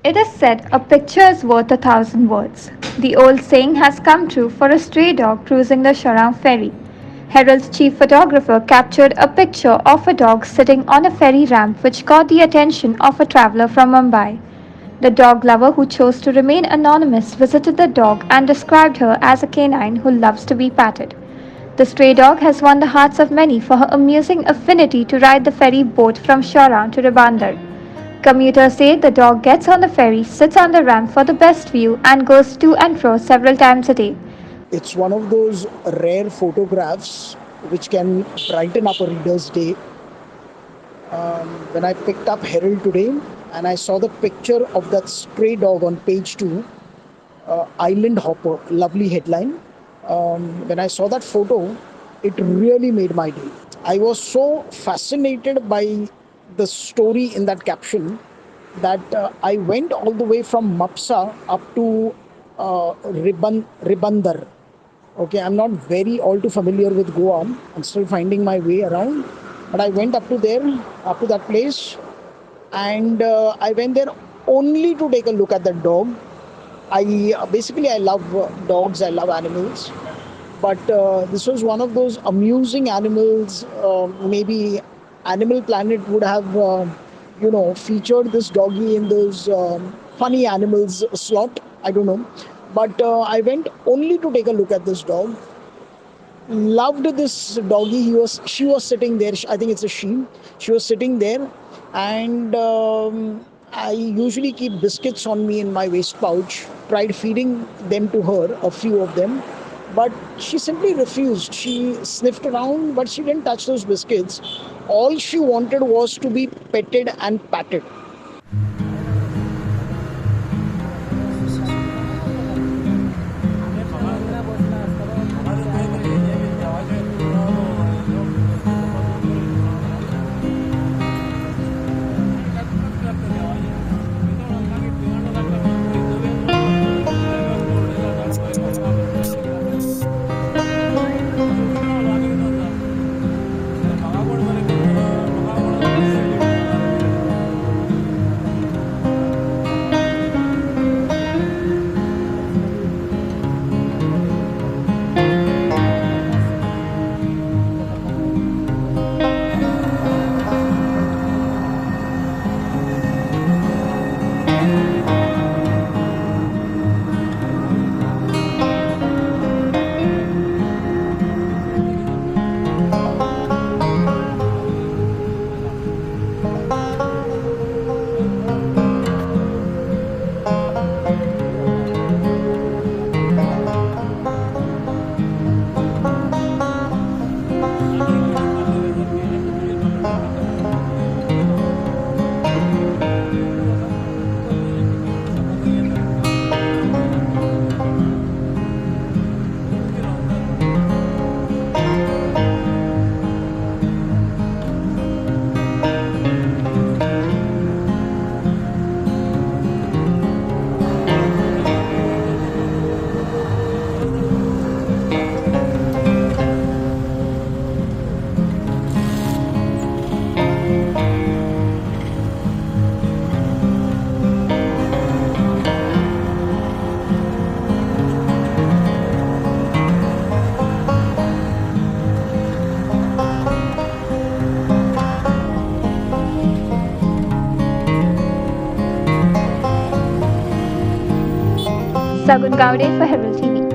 It is said a picture is worth a thousand words. The old saying has come true for a stray dog cruising the Chorao ferry. Herald's chief photographer captured a picture of a dog sitting on a ferry ramp which caught the attention of a traveler from Mumbai. The dog lover who chose to remain anonymous visited the dog and described her as a canine who loves to be patted. The stray dog has won the hearts of many for her amusing affinity to ride the ferry boat from Chorao to Ribandar. Commuters say the dog gets on the ferry, sits on the ramp for the best view, and goes to and fro several times a day. It's one of those rare photographs which can brighten up a reader's day. When I picked up Herald today and I saw the picture of that stray dog on page 2, Island Hopper, lovely headline. When I saw that photo, it really made my day. I was so fascinated by the story in that caption that I went all the way from Mapsa up to Ribandar. Okay, I'm not very all too familiar with Goa. I'm still finding my way around. But I went up to there, up to that place, and I went there only to take a look at that dog. I love dogs. I love animals, but this was one of those amusing animals. Maybe Animal Planet would have, featured this doggy in those funny animals slot. I don't know, but I went only to take a look at this dog. Loved this doggy. She was sitting there. I think it's a she. She was sitting there, and I usually keep biscuits on me in my waist pouch. Tried feeding them to her, a few of them, but she simply refused. She sniffed around, but she didn't touch those biscuits. All she wanted was to be petted and patted. Sagun Gowde for Herald TV.